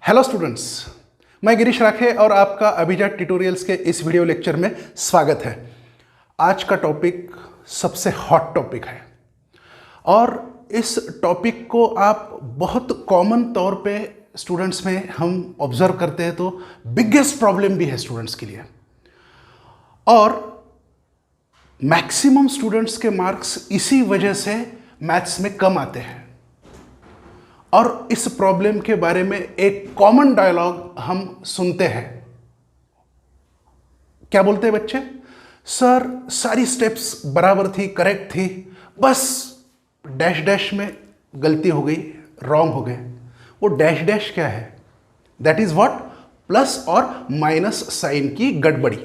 Hello students, मैं गिरीश राखे और आपका अभिजात ट्यूटोरियल्स के इस वीडियो लेक्चर में स्वागत है। आज का टॉपिक सबसे हॉट टॉपिक है और इस टॉपिक को आप बहुत कॉमन तौर पे स्टूडेंट्स में हम ऑब्जर्व करते हैं, तो बिगेस्ट प्रॉब्लम भी है स्टूडेंट्स के लिए। और मैक्सिमम स्टूडेंट्स के मार्क्स इसी वजह से मैथ्स में कम आते हैं। और इस प्रॉब्लम के बारे में एक कॉमन डायलॉग हम सुनते हैं। क्या बोलते हैं बच्चे? सर सारी स्टेप्स बराबर थी, करेक्ट थी, बस डैश डैश में गलती हो गई, रॉन्ग हो गए। वो डैश डैश क्या है? That is what? प्लस और माइनस साइन की गड़बड़ी,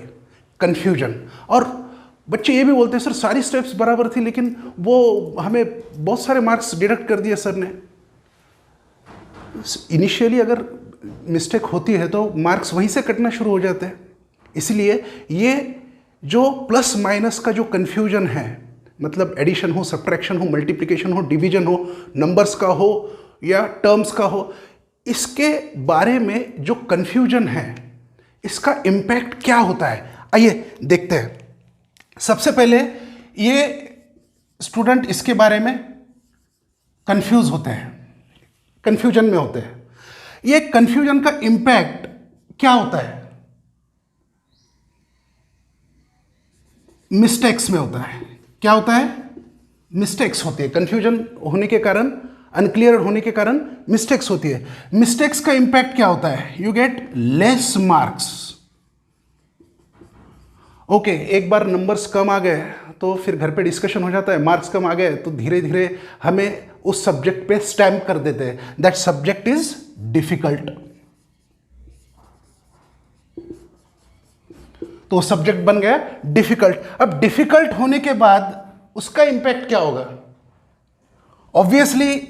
कंफ्यूजन। और बच्चे ये भी बोलते हैं सर सारी स्टेप्स बराबर थी लेकिन वो हमें बहुत सारे मार्क्स डिडक्ट कर दिए सर ने। इनिशियली अगर मिस्टेक होती है तो मार्क्स वहीं से कटना शुरू हो जाते हैं। इसलिए ये जो प्लस माइनस का जो कन्फ्यूजन है, मतलब एडिशन हो, सब्ट्रैक्शन हो, मल्टीप्लिकेशन हो, डिवीजन हो, नंबर्स का हो या टर्म्स का हो, इसके बारे में जो कन्फ्यूजन है इसका इम्पैक्ट क्या होता है, आइए देखते हैं। सबसे पहले ये स्टूडेंट इसके बारे में कंफ्यूज होते हैं, कंफ्यूजन में होते हैं। ये कंफ्यूजन का इंपैक्ट क्या होता है? मिस्टेक्स में होता है। क्या होता है? मिस्टेक्स होती है। कंफ्यूजन होने के कारण, अनक्लियर होने के कारण मिस्टेक्स होती है। मिस्टेक्स का इंपैक्ट क्या होता है? You get less marks. Okay, एक बार नंबर्स कम आ गए तो फिर घर पे डिस्कशन हो जाता है। मार्क्स कम आ गए तो धीरे धीरे हमें उस सब्जेक्ट पे स्टैम्प कर देते हैं, दैट सब्जेक्ट इज डिफिकल्ट। तो सब्जेक्ट बन गया डिफिकल्ट। अब डिफिकल्ट होने के बाद उसका इंपैक्ट क्या होगा? ऑब्वियसली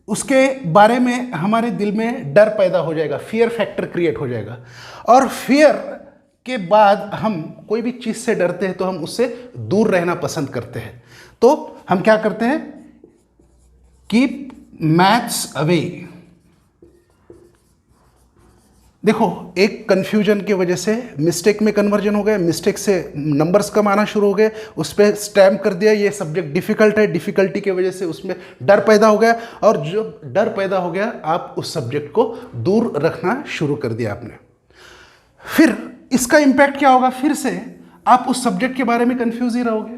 उसके बारे में हमारे दिल में डर पैदा हो जाएगा, फियर फैक्टर क्रिएट हो जाएगा। और फियर के बाद हम कोई भी चीज से डरते हैं तो हम उससे दूर रहना पसंद करते हैं। तो हम क्या करते हैं? Keep maths away. देखो, एक कंफ्यूजन की वजह से मिस्टेक में कन्वर्जन हो गया, मिस्टेक से नंबर्स कम आना शुरू हो गए, उस पर स्टैम्प कर दिया ये सब्जेक्ट डिफिकल्ट है। डिफिकल्टी की वजह से उसमें डर पैदा हो गया, और जो डर पैदा हो गया आप उस सब्जेक्ट को दूर रखना शुरू कर दिया आपने। फिर इसका इंपैक्ट क्या होगा? फिर से आप उस सब्जेक्ट के बारे में कंफ्यूज ही रहोगे,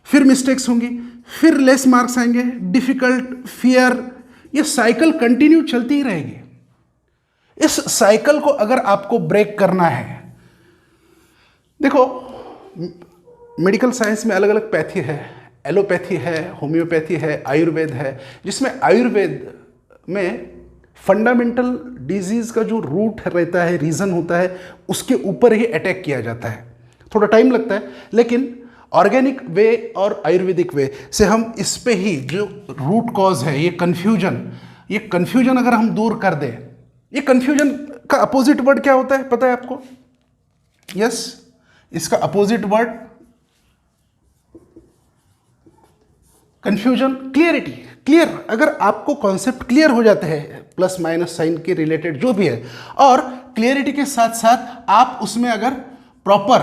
फिर मिस्टेक्स होंगी, फिर लेस मार्क्स आएंगे, डिफिकल्ट, फियर, ये साइकिल कंटिन्यू चलती ही रहेगी। इस साइकिल को अगर आपको ब्रेक करना है, देखो मेडिकल साइंस में अलग अलग पैथी है, एलोपैथी है, होम्योपैथी है, आयुर्वेद है, जिसमें आयुर्वेद में फंडामेंटल डिजीज का जो रूट रहता है, रीजन होता है, उसके ऊपर ही अटैक किया जाता है। थोड़ा टाइम लगता है, लेकिन ऑर्गेनिक वे और आयुर्वेदिक वे से हम इस पे ही जो रूट कॉज है, ये कन्फ्यूजन अगर हम दूर कर दें। ये कन्फ्यूजन का अपोजिट वर्ड क्या होता है पता है आपको? यस, इसका opposite word confusion clarity. Clear, अगर आपको कॉन्सेप्ट क्लियर हो जाते हैं प्लस माइनस साइन के रिलेटेड जो भी है, और क्लियरिटी के साथ साथ आप उसमें अगर प्रॉपर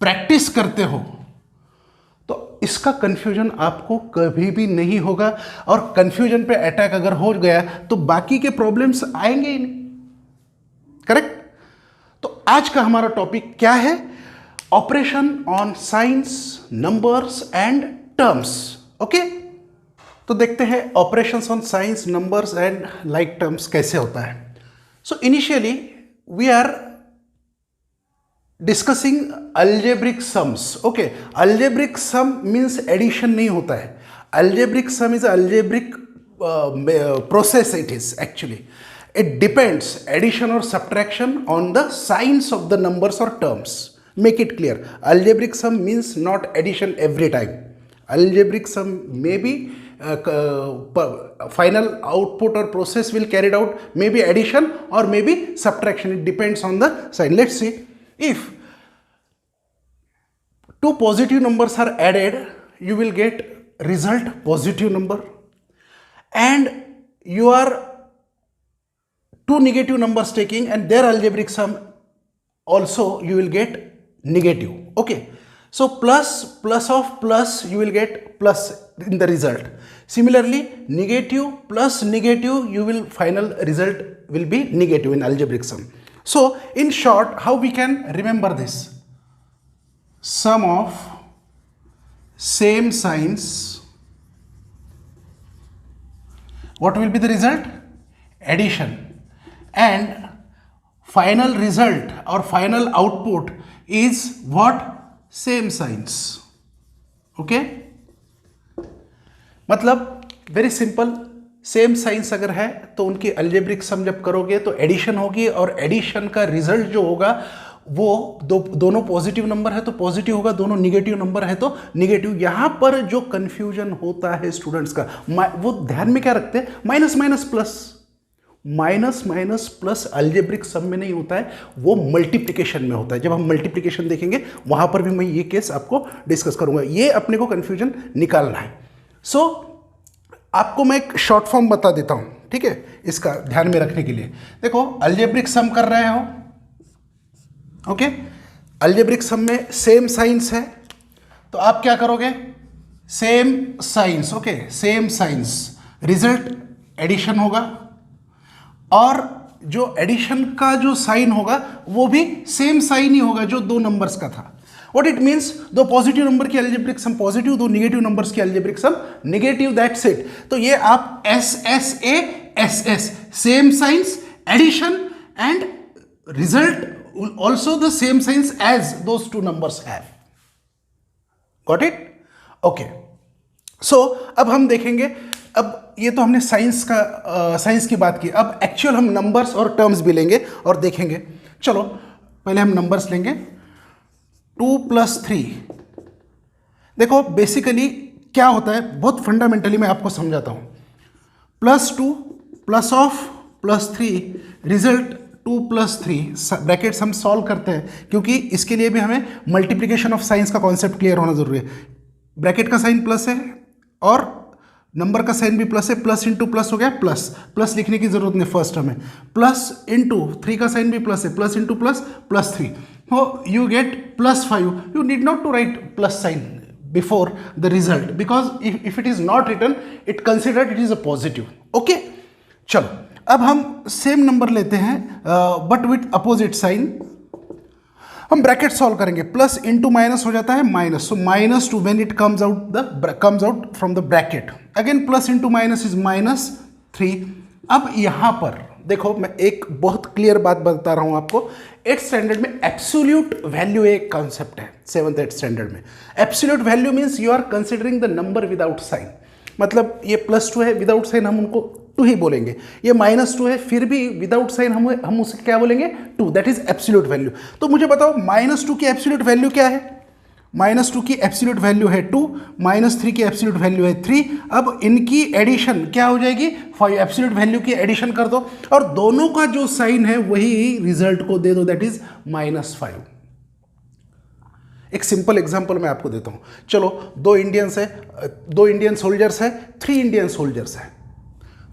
प्रैक्टिस करते हो तो इसका कंफ्यूजन आपको कभी भी नहीं होगा। और कंफ्यूजन पे अटैक अगर हो गया तो बाकी के प्रॉब्लम्स आएंगे ही नहीं। करेक्ट? तो आज का हमारा टॉपिक क्या है? Operation on signs, numbers and terms. Okay, तो देखते हैं operations on signs, numbers and like terms कैसे होता है। So initially we are discussing algebraic sums. Okay, algebraic sum means addition नहीं होता है। Algebraic sum is algebraic process. It is actually, it depends addition और subtraction on the signs of the numbers और terms. Make it clear. Algebraic sum means not addition every time. Algebraic sum may be final output or process will carried out, maybe addition or maybe subtraction. It depends on the sign. Let's see, if two positive numbers are added, you will get result positive number, and you are two negative numbers taking and their algebraic sum also you will get negative. Okay, so plus of plus you will get plus in the result. Similarly, negative plus negative, you will final result will be negative in algebraic sum. So in short, how we can remember this? Sum of same signs, what will be the result? Addition. And final result or final output is what? Same signs. Okay, मतलब very simple, same science अगर है तो उनकी algebraic सम जब करोगे तो addition होगी, और एडिशन का रिजल्ट जो होगा वो दोनों पॉजिटिव नंबर है तो पॉजिटिव होगा, दोनों निगेटिव नंबर है तो निगेटिव। यहाँ पर जो कंफ्यूजन होता है स्टूडेंट्स का, वो ध्यान में क्या रखते हैं? Minus minus plus, minus minus plus algebraic sum में नहीं होता है, वो मल्टीप्लिकेशन में होता है। जब हम मल्टीप्लिकेशन देखेंगे वहां पर भी मैं ये केस आपको डिस्कस करूंगा। ये अपने को कंफ्यूजन निकालना है। सो आपको मैं एक शॉर्ट फॉर्म बता देता हूं, ठीक है, इसका ध्यान में रखने के लिए। देखो, अलजेब्रिक सम कर रहे हो, ओके, अलजेब्रिक सम में सेम साइंस है तो आप क्या करोगे? Same signs, okay, same signs, result addition होगा, और जो एडिशन का जो साइन होगा वो भी सेम साइन ही होगा जो दो नंबर्स का था। What it means? दो पॉजिटिव नंबर की अलजेब्रिक सम पॉजिटिव, दो नेगेटिव नंबर्स की algebraic sum negative, that's it. तो ये आप SSA same signs, addition and result also the same signs as those two numbers have. Got it? Okay. So अब हम देखेंगे, अब ये तो हमने साइंस की बात की, अब एक्चुअल हम नंबर्स और टर्म्स भी लेंगे और देखेंगे। चलो पहले हम नंबर्स लेंगे। 2 + 3, देखो बेसिकली क्या होता है, बहुत फंडामेंटली मैं आपको समझाता हूँ। +2 +3 रिजल्ट 2 + 3 ब्रैकेट्स हम सॉल्व करते हैं, क्योंकि इसके लिए भी हमें मल्टीप्लिकेशन ऑफ साइंस का कॉन्सेप्ट क्लियर होना जरूरी है। ब्रैकेट का साइन प्लस है और नंबर का साइन भी प्लस है, प्लस इंटू प्लस हो गया प्लस, प्लस लिखने की जरूरत नहीं फर्स्ट हमें, प्लस इंटू 3 का साइन भी प्लस है, प्लस इंटू प्लस +3, हो you get +5। You need not to write plus sign before the result, because if it is not written it considered it is a positive. Okay, चलो अब हम सेम नंबर लेते हैं बट विथ अपोजिट साइन। हम bracket solve करेंगे, plus into minus हो जाता है minus, so -2 when it comes out from the bracket, again plus into minus is -3। अब यहां पर देखो, मैं एक बहुत क्लियर बात बता रहा हूं आपको। 8th स्टैंडर्ड में एब्सोल्यूट वैल्यू एक कॉन्सेप्ट है। 7th 8th स्टैंडर्ड में absolute value means you are considering the number without sign. मतलब ये +2 है, विदाउट साइन हम उनको 2 ही बोलेंगे, ये -2 है फिर भी विदाउट साइन हम उसे क्या बोलेंगे? 2, दैट इज एब्सोल्यूट वैल्यू। तो मुझे बताओ -2 की एब्सोल्यूट वैल्यू क्या है? -2 की एब्सोल्यूट वैल्यू है 2, -3 की एब्सोल्यूट वैल्यू है 3। अब इनकी एडिशन क्या हो जाएगी? 5। एब्सोल्यूट वैल्यू की एडिशन कर दो और दोनों का जो साइन है वही रिजल्ट को दे दो, दैट इज -5। एक सिंपल एग्जांपल मैं आपको देता हूं। चलो, 2 इंडियन सोल्जर्स है, 3 इंडियन सोल्जर्स है।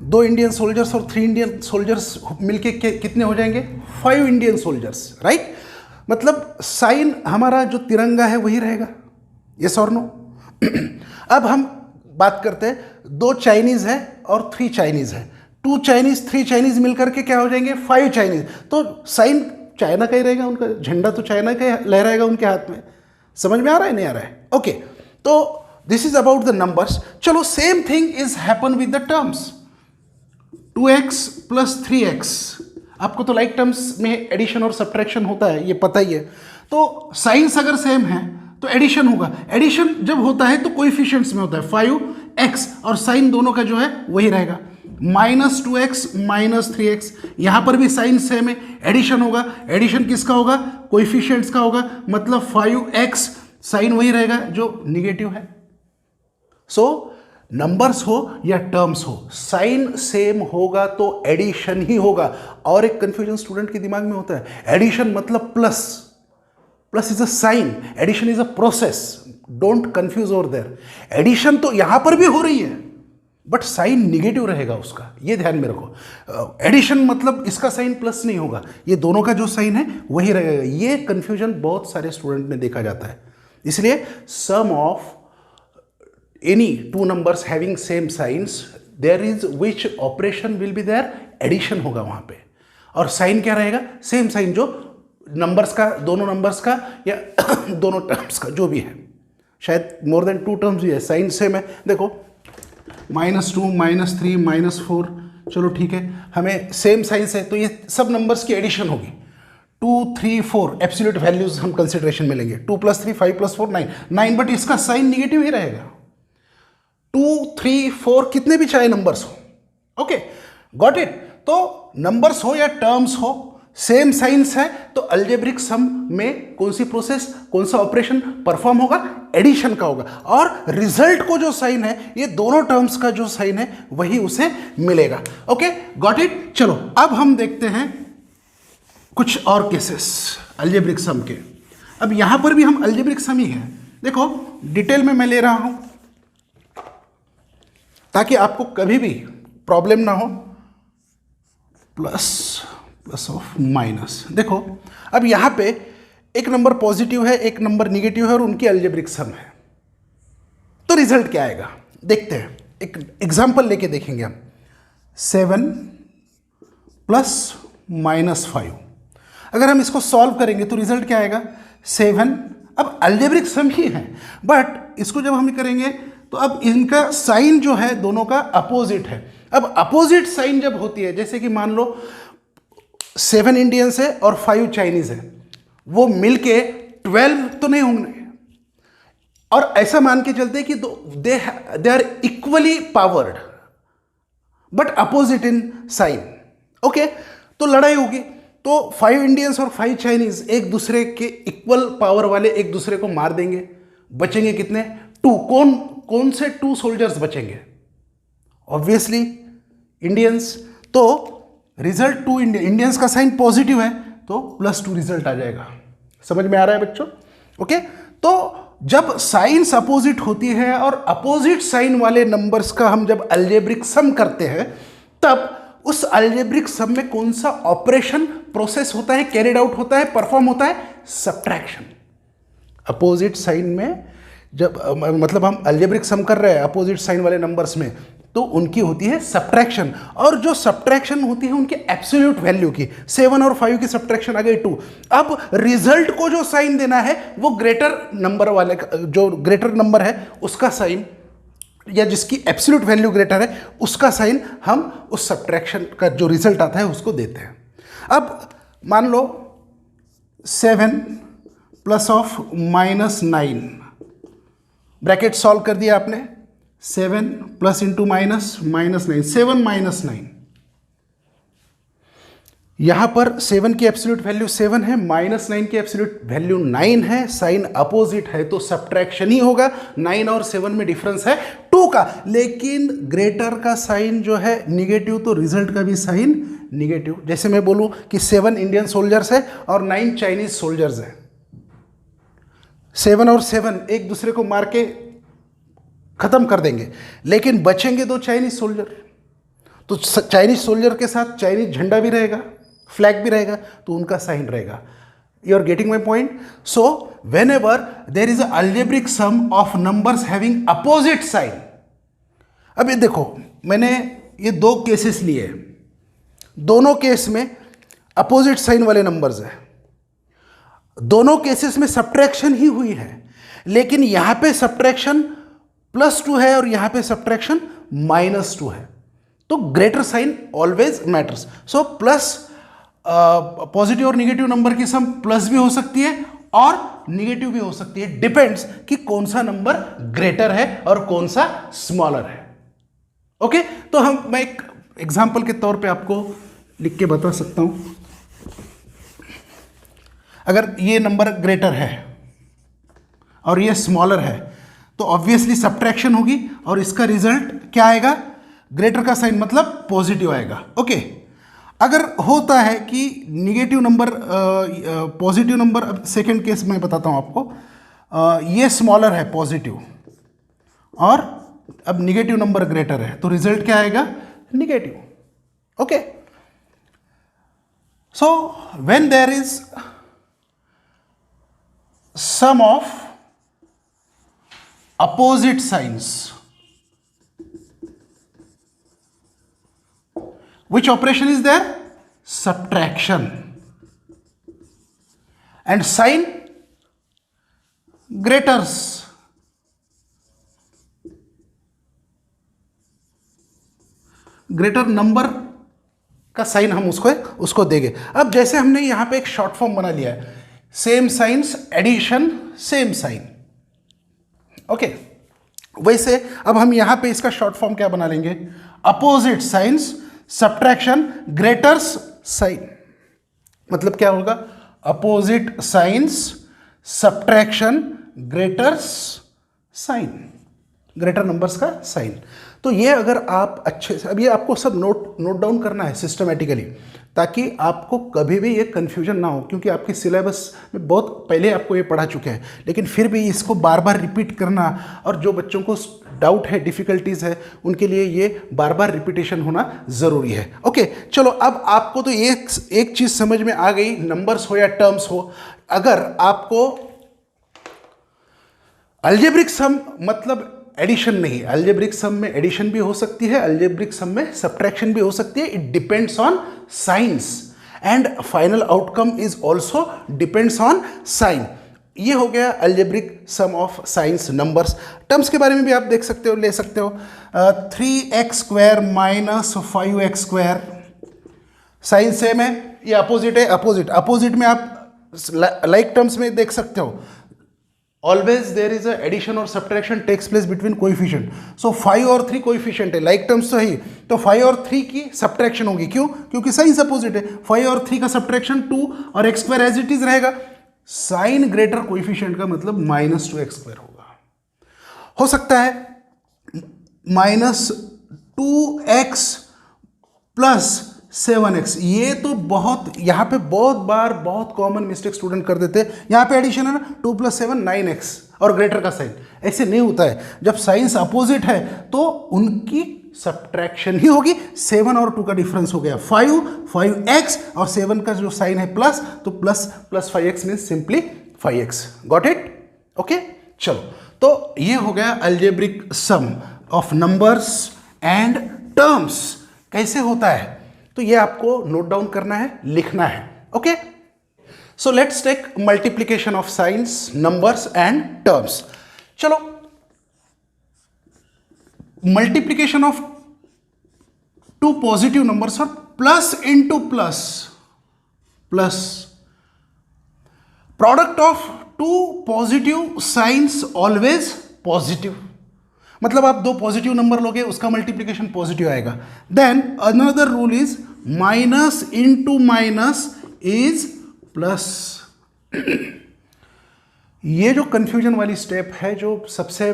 2 इंडियन सोल्जर्स और 3 इंडियन सोल्जर्स मिलके कितने हो जाएंगे? 5 इंडियन सोल्जर्स, राइट? मतलब साइन हमारा जो तिरंगा है वही रहेगा, यस और नो? अब हम बात करते हैं, 2 चाइनीज है और 3 चाइनीज है। 2 चाइनीज 3 चाइनीज मिलकर के क्या हो जाएंगे? 5 चाइनीज। तो साइन चाइना का ही रहेगा, उनका झंडा तो चाइना का लहराएगा उनके हाथ में। समझ में आ रहा है, नहीं आ रहा है? ओके, तो this is about the numbers. चलो, same thing is happen with the terms. 2x + 3x, आपको तो लाइक टर्म्स में एडिशन और सब्ट्रैक्शन होता है, ये पता ही है। तो साइंस अगर सेम है तो एडिशन होगा। एडिशन जब होता है तो कोएफिशिएंट्स में होता है 5x, और साइन दोनों का जो है वही रहेगा। -2x -3x, यहां पर भी साइन सेम है, एडिशन होगा। एडिशन किसका होगा? कोएफिशिएंट्स का होगा, मतलब 5x, साइन वही रहेगा जो निगेटिव है। सो नंबर्स हो या टर्म्स हो, साइन सेम होगा तो एडिशन ही होगा। और एक कंफ्यूजन स्टूडेंट के दिमाग में होता है, एडिशन मतलब plus, plus is a sign, addition is a process, don't confuse over there. Addition तो यहां पर भी हो रही है, बट साइन निगेटिव रहेगा उसका, ये ध्यान में रखो। एडिशन मतलब इसका साइन प्लस नहीं होगा, ये दोनों का जो साइन है वही रहेगा। ये कंफ्यूजन बहुत सारे स्टूडेंट में देखा जाता है। इसलिए sum of any two numbers having same signs, there is which operation will be there, addition होगा वहां पे। और साइन क्या रहेगा, सेम साइन जो नंबर्स का, दोनों नंबर्स का या दोनों टर्म्स का जो भी है, शायद मोर देन 2 टर्म्स भी है, साइन सेम है। देखो -2 -3 -4, चलो ठीक है, हमें सेम साइंस है तो ये सब नंबर्स की एडिशन होगी। 2 3 4 एब्सोल्यूट वैल्यूज हम कंसिडरेशन में लेंगे, 2 + 3 5 + 4 9, बट इसका साइन निगेटिव ही रहेगा। 2 3 4 कितने भी चाहे नंबर्स हो, ओके, गॉट इट। तो नंबर्स हो या टर्म्स हो, सेम साइंस है तो अलजेब्रिक सम में कौन सी प्रोसेस, कौन सा ऑपरेशन परफॉर्म होगा, एडिशन का होगा। और रिजल्ट को जो साइन है, ये दोनों टर्म्स का जो साइन है वही उसे मिलेगा। Okay, got it. चलो अब हम देखते हैं कुछ और केसेस अलजेब्रिक सम के। अब यहां पर भी हम अलजेब्रिक सम ही है, देखो डिटेल में मैं ले रहा हूं ताकि आपको कभी भी प्रॉब्लम ना हो। प्लस ऑफ माइनस, देखो अब यहां पे एक नंबर पॉजिटिव है, एक नंबर निगेटिव है और उनकी अलजेब्रिक सम है, तो रिजल्ट क्या आएगा देखते हैं। एक एग्जांपल लेके देखेंगे हम। 7 + -5, अगर हम इसको सॉल्व करेंगे तो रिजल्ट क्या आएगा, 7। अब अलजेब्रिक सम ही है, बट इसको जब हम करेंगे तो अब इनका साइन जो है दोनों का अपोजिट है। अब अपोजिट साइन जब होती है, जैसे कि मान लो 7 इंडियंस है और 5 चाइनीज है, वो मिलके 12 तो नहीं होंगे, और ऐसा मान के चलते कि they are equally powered but opposite in sign, okay, तो लड़ाई होगी। तो 5 इंडियंस और 5 चाइनीज एक दूसरे के इक्वल पावर वाले एक दूसरे को मार देंगे, बचेंगे कितने, 2। कौन से 2 सोल्जर्स बचेंगे, ऑब्वियसली इंडियंस। तो रिजल्ट 2 इंडियंस का साइन पॉजिटिव है तो +2 रिजल्ट आ जाएगा। समझ में आ रहा है बच्चों, ओके। तो जब साइंस अपोजिट होती है और अपोजिट साइन वाले नंबर्स का हम जब अलजेब्रिक सम करते हैं, तब उस अलजेब्रिक सम में कौन सा ऑपरेशन प्रोसेस होता है, कैरिड आउट होता है, परफॉर्म होता है, सब्ट्रैक्शन। अपोजिट साइन में जब मतलब हम अलजेब्रिक सम कर रहे हैं अपोजिट साइन वाले नंबर्स में, तो उनकी होती है सब्ट्रैक्शन। और जो सब्ट्रैक्शन होती है उनके एब्सोल्यूट वैल्यू की, 7 और 5 की सब्ट्रैक्शन आ गई 2। अब रिजल्ट को जो साइन देना है वो ग्रेटर नंबर वाले, जो ग्रेटर नंबर है उसका साइन, या जिसकी एब्सोल्यूट वैल्यू ग्रेटर है उसका साइन हम उस सब्ट्रैक्शन का जो रिजल्ट आता है उसको देते हैं। अब मान लो 7 + -9, ब्रैकेट सॉल्व कर दिया आपने, 7 + × -9, 7 - 9। यहां पर 7 की एब्सोल्यूट वैल्यू 7 है, -9 की एब्सोल्यूट वैल्यू 9 है, साइन अपोजिट है तो सब्ट्रैक्शन ही होगा। 9 और 7 में डिफरेंस है 2 का, लेकिन ग्रेटर का साइन जो है निगेटिव, तो रिजल्ट का भी साइन निगेटिव। जैसे मैं बोलूं कि 7 इंडियन सोल्जर्स है और 9 चाइनीज सोल्जर्स है, 7 और 7 एक दूसरे को मार के खत्म कर देंगे, लेकिन बचेंगे 2 चाइनीज सोल्जर। तो चाइनीज सोल्जर के साथ चाइनीज झंडा भी रहेगा, फ्लैग भी रहेगा, तो उनका साइन रहेगा। You are getting my point. So whenever there is algebraic sum of numbers having opposite sign. अब ये देखो, मैंने ये 2 केसेस लिए, दोनों केस में अपोजिट साइन वाले नंबर्स है, दोनों केसेस में सब्ट्रैक्शन ही हुई है, लेकिन यहां पे सब्ट्रैक्शन +2 है और यहां पे सब्ट्रैक्शन -2 है, तो greater sign always matters. So plus positive और निगेटिव नंबर की सम प्लस भी हो सकती है और निगेटिव भी हो सकती है, डिपेंड्स कि कौन सा नंबर ग्रेटर है और कौन सा स्मॉलर है। ओके, तो मैं एक एग्जांपल के तौर पे आपको लिख के बता सकता हूं। अगर ये नंबर ग्रेटर है और ये स्मॉलर है तो ऑब्वियसली सब्ट्रैक्शन होगी और इसका रिजल्ट क्या आएगा, ग्रेटर का साइन मतलब पॉजिटिव आएगा। ओके, अगर होता है कि निगेटिव नंबर पॉजिटिव नंबर, अब सेकेंड केस मैं बताता हूं आपको, ये स्मॉलर है पॉजिटिव और अब निगेटिव नंबर ग्रेटर है तो रिजल्ट क्या आएगा, negative. Okay, so when there is sum of opposite signs, which operation is there, subtraction, and sign greaters, greater number का साइन हम उसको देंगे। अब जैसे हमने यहां पे एक शॉर्ट फॉर्म बना लिया है, same signs addition same sign. Okay, वैसे अब हम यहां पे इसका शॉर्ट फॉर्म क्या बना लेंगे, opposite signs subtraction greater's sign. मतलब क्या होगा, opposite signs subtraction greater's sign, greater numbers का साइन। तो ये अगर आप अच्छे से, अब ये आपको सब नोट डाउन करना है सिस्टमेटिकली, ताकि आपको कभी भी ये कन्फ्यूजन ना हो, क्योंकि आपके सिलेबस में बहुत पहले आपको ये पढ़ा चुके हैं, लेकिन फिर भी इसको बार बार रिपीट करना, और जो बच्चों को डाउट है, डिफ़िकल्टीज़ है, उनके लिए ये बार बार रिपीटेशन होना ज़रूरी है। ओके, चलो अब आपको तो एक चीज़ समझ में आ गई, नंबर्स हो या टर्म्स हो, अगर आपको अलजेब्रिक सम मतलब एडिशन नहीं, अलजेब्रिक सम में एडिशन भी हो सकती है, अलजेब्रिक सम में सब्ट्रैक्शन भी हो सकती है, it depends on signs and final outcome is also depends on sign. ये हो गया algebraic sum of signs numbers. Terms के बारे में भी आप देख सकते हो, ले सकते हो, 3x² minus 5x², sign same है, ये अपोजिट है, अपोजिट में आप लाइक टर्म्स में देख सकते हो, always there is a addition और subtraction takes place between coefficient. So 5 और 3 कोएफिशिएंट है, लाइक टर्म्स तो है, तो 5 और 3 की सब्ट्रैक्शन होगी, क्यों, क्योंकि साइन अपोजिट है। 5 और 3 का सब्ट्रैक्शन 2 और x² एज इट इज रहेगा। साइन ग्रेटर कोएफिशिएंट का मतलब -2x² होगा। हो सकता है -2x + 7x, ये तो बहुत यहाँ पे बहुत बार बहुत कॉमन मिस्टेक स्टूडेंट कर देते हैं। यहाँ पे एडिशन है ना, 2 + 7 9x और ग्रेटर का साइन, ऐसे नहीं होता है। जब साइंस अपोजिट है तो उनकी सब्ट्रैक्शन ही होगी। 7 और 2 का डिफरेंस हो गया 5x और 7 का जो साइन है प्लस, तो plus 5x means simply 5x। Got it? Okay, चलो, तो ये हो गया algebraic sum of numbers and terms. कैसे होता है तो ये आपको नोट डाउन करना है, लिखना है। Okay, so let's take multiplication of signs numbers and terms. चलो, मल्टीप्लीकेशन ऑफ 2 पॉजिटिव नंबर्स और plus into plus, product of 2 positive signs always positive. मतलब आप 2 पॉजिटिव नंबर लोगे, उसका मल्टीप्लिकेशन पॉजिटिव आएगा। Then another rule is minus into minus is plus. ये जो confusion वाली स्टेप है, जो सबसे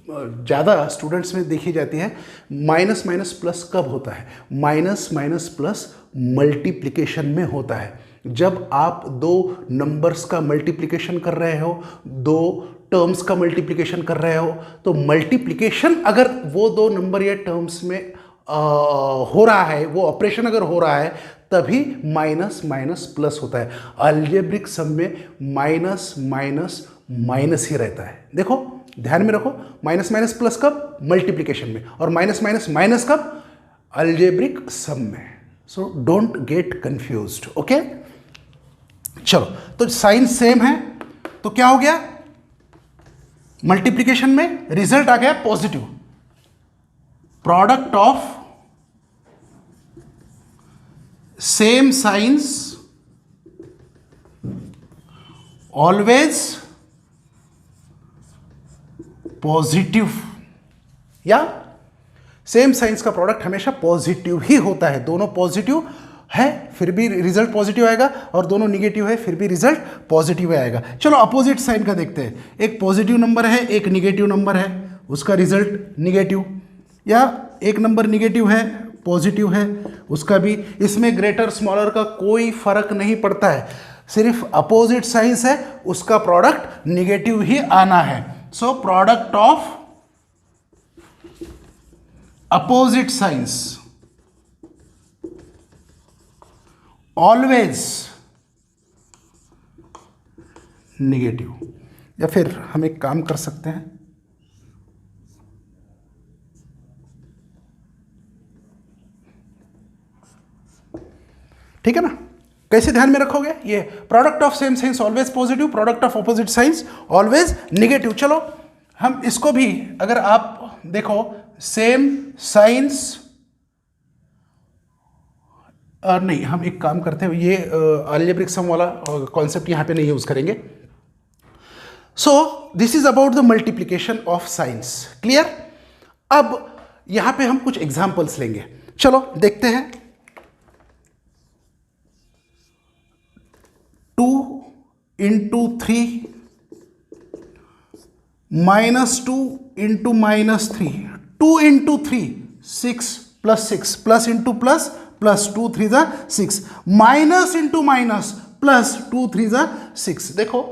ज़्यादा स्टूडेंट्स में देखी जाती है, माइनस माइनस प्लस कब होता है? माइनस माइनस प्लस मल्टीप्लिकेशन में होता है। जब आप 2 नंबर्स का मल्टीप्लिकेशन कर रहे हो, 2 टर्म्स का मल्टीप्लिकेशन कर रहे हो, तो मल्टीप्लिकेशन अगर वो 2 नंबर या टर्म्स में हो रहा है, वो ऑपरेशन अगर हो रहा है, तभी माइनस माइनस प्लस होता है। अलजेब्रिक सम में माइनस माइनस माइनस ही रहता है। देखो, ध्यान में रखो, माइनस माइनस प्लस कब? मल्टीप्लिकेशन में, और माइनस माइनस माइनस कब? अलजेब्रिक सम में। So don't get confused. Okay, चलो, तो साइन सेम है, तो क्या हो गया? मल्टीप्लिकेशन में रिजल्ट आ गया positive. Product of same science always positive, या सेम साइंस का प्रोडक्ट हमेशा पॉजिटिव ही होता है। दोनों पॉजिटिव है फिर भी रिजल्ट पॉजिटिव आएगा, और दोनों निगेटिव है फिर भी रिजल्ट पॉजिटिव आएगा। चलो, अपोजिट साइन का देखते हैं। एक पॉजिटिव नंबर है, एक निगेटिव नंबर है, उसका रिजल्ट निगेटिव, या एक नंबर निगेटिव है, पॉजिटिव है, उसका भी। इसमें ग्रेटर स्मॉलर का कोई फर्क नहीं पड़ता है, सिर्फ अपोजिट साइंस है, उसका प्रोडक्ट निगेटिव ही आना है। So product of opposite signs always negative। या फिर हम एक काम कर सकते हैं, ठीक है ना, कैसे ध्यान में रखोगे, ये product of same science always positive, product of opposite science always negative. चलो हम इसको भी, अगर आप देखो सेम साइंस, नहीं हम एक काम करते हैं, ये अलजेब्रिक सम वाला कॉन्सेप्ट यहां पे नहीं यूज करेंगे। सो this is about the multiplication of science, clear. अब यहां पे हम कुछ एग्जांपल्स लेंगे, चलो देखते हैं। 2 into 3 minus 2 into minus 3, 2 into 3 6 plus 6 plus into plus plus 2 3 जा 6 minus into minus plus 2 3 जा 6। देखो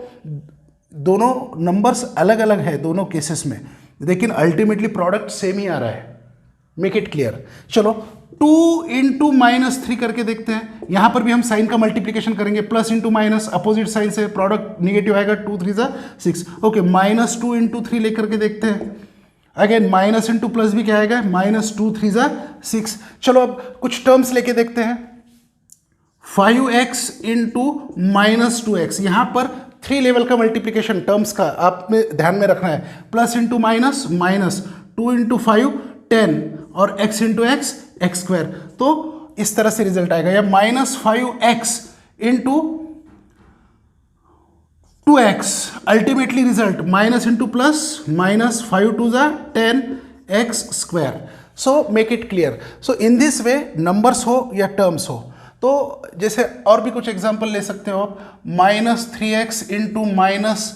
दोनों नंबर्स अलग अलग है दोनों केसेस में, लेकिन अल्टीमेटली प्रोडक्ट सेम ही आ रहा है। Make it clear. चलो 2 इंटू माइनस 3 करके देखते हैं, यहां पर भी हम साइन का मल्टीप्लीकेशन करेंगे, plus into minus opposite sign से प्रोडक्ट निगेटिव आएगा, 2 3 जा 6। ओके माइनस 2 इंटू 3 लेकर के देखते हैं, अगेन माइनस इंटू प्लस भी क्या आएगा, माइनस 2 3 जा 6। चलो अब कुछ टर्म्स लेके देखते हैं, 5x इंटू माइनस 2x, यहां पर 3 लेवल का मल्टीप्लीकेशन टर्म्स का आप में ध्यान में रखना है, plus into minus minus 2 into 5 10 और x into x x square, तो इस तरह से रिजल्ट आएगा। या minus 5x into 2x, ultimately result minus into plus minus 5 2 जा 10 x square. So make it clear. So in this way numbers हो या टर्म्स हो, तो जैसे और भी कुछ एग्जांपल ले सकते हो आप, minus 3x into minus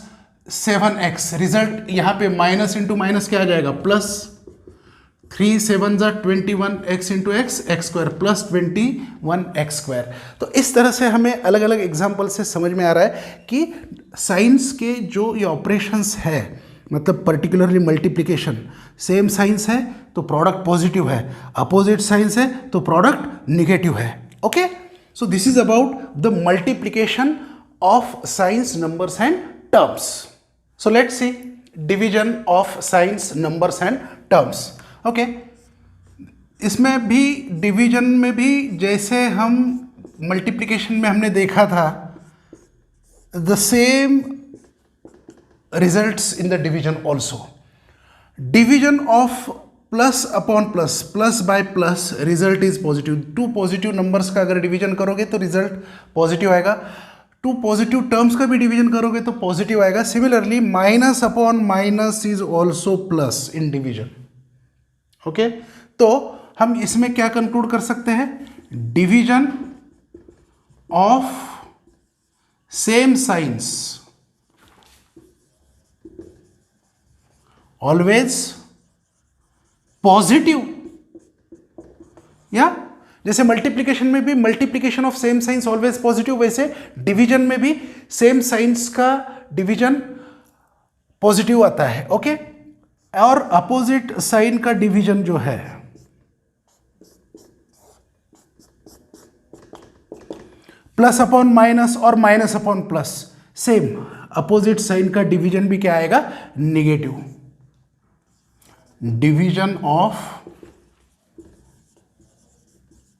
7x, result यहाँ पे माइनस इंटू माइनस क्या आ जाएगा, प्लस 3 7 जा 21 x into x x square plus 21 x square. तो इस तरह से हमें अलग अलग एग्जाम्पल से समझ में आ रहा है कि साइंस के जो ये ऑपरेशंस है, मतलब पर्टिकुलरली मल्टीप्लिकेशन, सेम साइंस है तो प्रोडक्ट पॉजिटिव है, अपोजिट साइंस है तो प्रोडक्ट निगेटिव है। Okay, so this is about the multiplication of signs, numbers and terms. So let's see division of signs, numbers and terms. Okay, इसमें भी division में भी जैसे हम मल्टीप्लिकेशन में हमने देखा था, the same results in the division also. Division of plus upon plus, plus by plus, result is positive. 2 positive numbers का अगर डिवीजन करोगे तो रिजल्ट पॉजिटिव आएगा, 2 पॉजिटिव टर्म्स का भी डिवीजन करोगे तो पॉजिटिव आएगा। Similarly minus upon minus is also plus in division. Okay, तो हम इसमें क्या कंक्लूड कर सकते हैं, division of same science always positive. या जैसे मल्टीप्लिकेशन में भी multiplication of same science always positive, वैसे डिवीजन में भी सेम साइंस का डिवीजन पॉजिटिव आता है। ओके, और अपोजिट साइन का डिवीजन जो है प्लस अपॉन माइनस और minus upon plus, same opposite sign का डिवीजन भी क्या आएगा, negative. Division of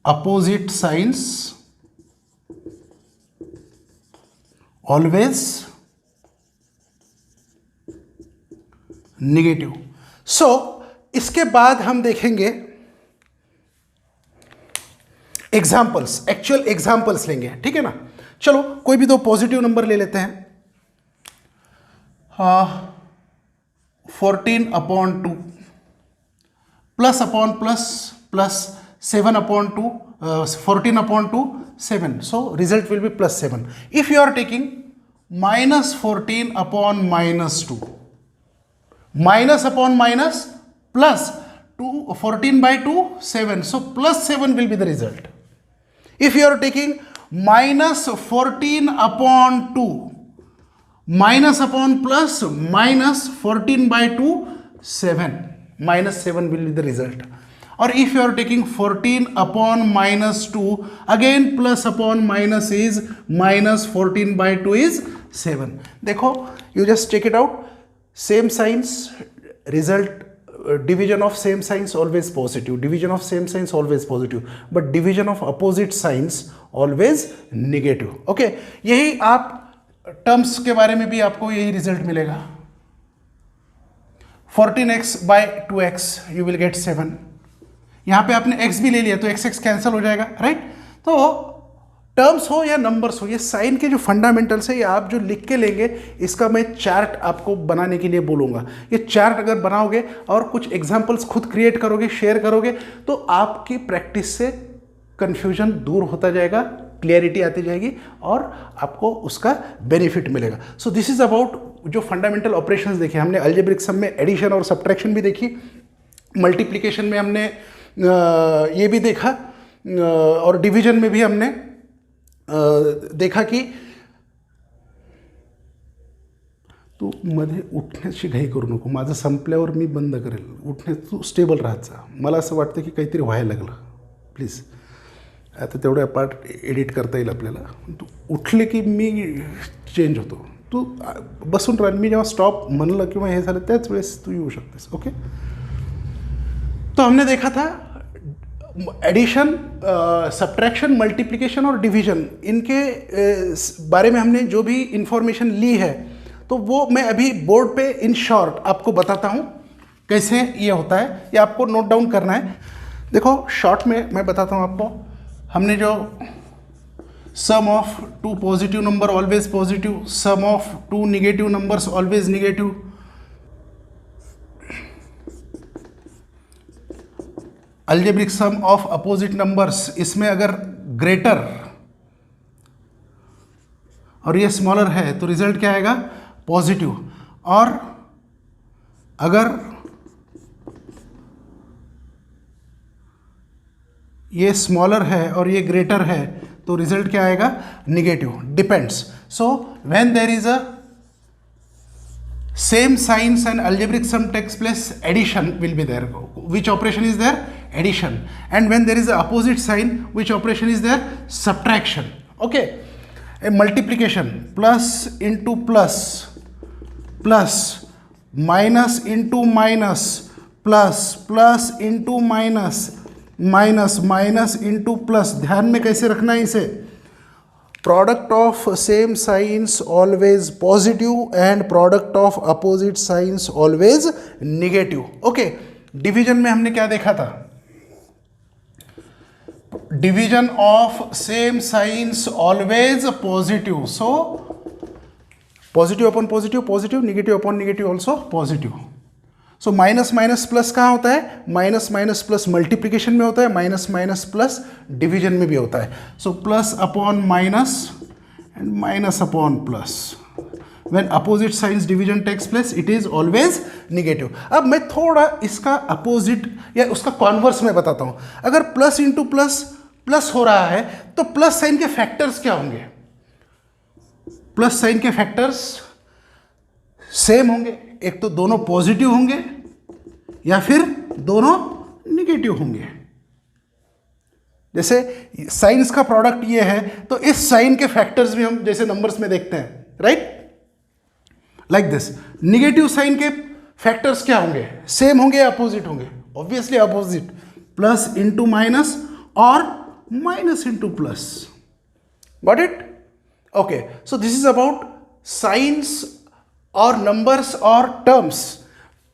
opposite signs always negative. So इसके बाद हम देखेंगे एग्जाम्पल्स, एक्चुअल एग्जाम्पल्स लेंगे, ठीक है ना। चलो कोई भी 2 पॉजिटिव नंबर ले लेते हैं, 14 upon 2 plus upon plus plus 7 upon 2, 14 upon 2 7, so result will be plus 7. If you are taking minus 14 upon minus 2, minus upon minus plus 2, 14 by 2 7, so plus 7 will be the result. If you are taking minus 14 upon 2, minus upon plus minus 14 by 2 7, minus 7 will be the result. और if you are taking 14 upon -2, again plus upon minus is -14/2 is 7. देखो, you just check it out. Same signs, result, division of same signs always positive, division of same signs always positive, but division of opposite signs always negative. Okay, यही आप terms के बारे में भी आपको यही result मिलेगा. 14x by 2x you will get 7. यहाँ पे आपने x भी ले लिया तो x कैंसिल हो जाएगा, राइट? तो टर्म्स हो या नंबर्स हो, ये साइन के जो फंडामेंटल्स है ये आप जो लिख के लेंगे, इसका मैं चार्ट आपको बनाने के लिए बोलूँगा. ये चार्ट अगर बनाओगे और कुछ एग्जांपल्स खुद क्रिएट करोगे, शेयर करोगे, तो आपकी प्रैक्टिस से कन्फ्यूजन दूर होता जाएगा, क्लियरिटी आती जाएगी और आपको उसका बेनिफिट मिलेगा. सो दिस इज अबाउट जो फंडामेंटल ऑपरेशंस देखे हमने. अलजेब्रिक सम में एडिशन और सब्ट्रैक्शन भी देखी, मल्टीप्लिकेशन में हमने ये भी देखा, और डिवीजन में भी हमने देखा की तू मध्ये उठण्याची घाई करू नको, माझं संपल्यावर मी बंद करेल, उठणे तू स्टेबल राहत जा. मला असं वाटतं की काहीतरी व्हायला लागलं. प्लीज आता तेवढा पार्ट एडिट करता येईल आपल्याला. तू उठले की मी चेंज होतो, तू बसून राहा. मी जेव्हा स्टॉप म्हणलं किंवा हे झालं त्याच वेळेस तू येऊ शकतेस. ओके, तो हमने देखा था एडिशन, सब्ट्रैक्शन, मल्टीप्लिकेशन और डिवीजन. इनके बारे में हमने जो भी इंफॉर्मेशन ली है तो वो मैं अभी बोर्ड पे इन शॉर्ट आपको बताता हूँ कैसे ये होता है. ये आपको नोट डाउन करना है. देखो, शॉर्ट में मैं बताता हूँ आपको. हमने जो sum of 2 positive number always positive, sum of 2 negative numbers always negative, algebraic sum of opposite numbers, इसमें अगर ग्रेटर और ये स्मॉलर है तो रिजल्ट क्या आएगा? पॉजिटिव. और अगर ये स्मॉलर है और ये ग्रेटर है तो रिजल्ट क्या आएगा? Negative. Depends. So when there is a same signs and algebraic sum takes place, addition will be there. Which operation is there? Addition. And when there is a opposite sign, which operation is there? Subtraction. Okay, a multiplication, plus into plus, plus minus into minus, plus into minus, minus into plus. ध्यान में कैसे रखना है इसे? Product of same signs always positive and product of opposite signs always negative. Okay, division में हमने क्या देखा था? Division of same science always positive. So positive upon positive positive, negative upon negative also positive. So minus minus plus कहाँ होता है? Minus minus plus multiplication में होता है, माइनस माइनस प्लस डिवीजन में भी होता है. So plus upon minus and minus upon plus. When opposite signs division takes place it is always negative. अब मैं थोड़ा इसका अपोजिट या उसका कॉन्वर्स में बताता हूँ. अगर प्लस इंटू प्लस प्लस हो रहा है तो प्लस साइन के फैक्टर्स क्या होंगे? प्लस साइन के फैक्टर्स सेम होंगे. एक तो दोनों पॉजिटिव होंगे या फिर दोनों निगेटिव होंगे. जैसे साइंस का प्रोडक्ट ये है तो इस साइन के फैक्टर्स भी हम जैसे नंबर्स में देखते हैं, right? Like this. Negative sign के फैक्टर्स क्या होंगे? सेम होंगे या अपोजिट होंगे? Obviously opposite. Plus into minus और minus into plus. Got it? Okay, so this is about signs और नंबर्स और टर्म्स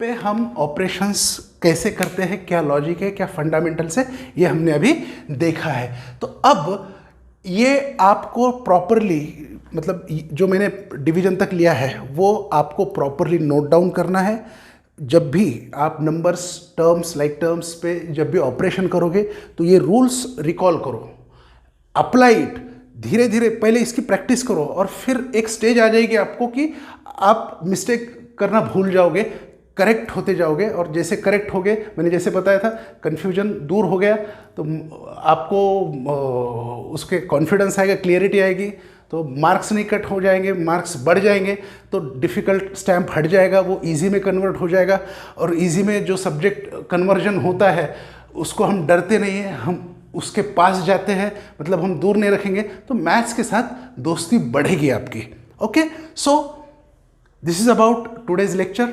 पे हम ऑपरेशंस कैसे करते हैं, क्या लॉजिक है, क्या फंडामेंटल्स है, ये हमने अभी देखा है. तो अब ये आपको प्रॉपरली, मतलब जो मैंने डिवीजन तक लिया है वो आपको प्रॉपरली नोट डाउन करना है. जब भी आप नंबर्स, टर्म्स, लाइक टर्म्स पे जब भी ऑपरेशन करोगे तो ये रूल्स रिकॉल करो, अप्लाई इट. धीरे धीरे पहले इसकी प्रैक्टिस करो और फिर एक स्टेज आ जाएगी आपको कि आप मिस्टेक करना भूल जाओगे, करेक्ट होते जाओगे. और जैसे करेक्ट हो गए, मैंने जैसे बताया था, कन्फ्यूजन दूर हो गया तो आपको उसके कॉन्फिडेंस आएगा, क्लियरिटी आएगी, तो मार्क्स नहीं कट हो जाएंगे, मार्क्स बढ़ जाएंगे, तो डिफ़िकल्ट स्टैम्प हट जाएगा, वो इजी में कन्वर्ट हो जाएगा. और इजी में जो सब्जेक्ट कन्वर्जन होता है उसको हम डरते नहीं हैं, हम उसके पास जाते हैं, मतलब हम दूर नहीं रखेंगे, तो मैथ्स के साथ दोस्ती बढ़ेगी आपकी। Okay, so this is about today's lecture.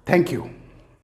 Thank you.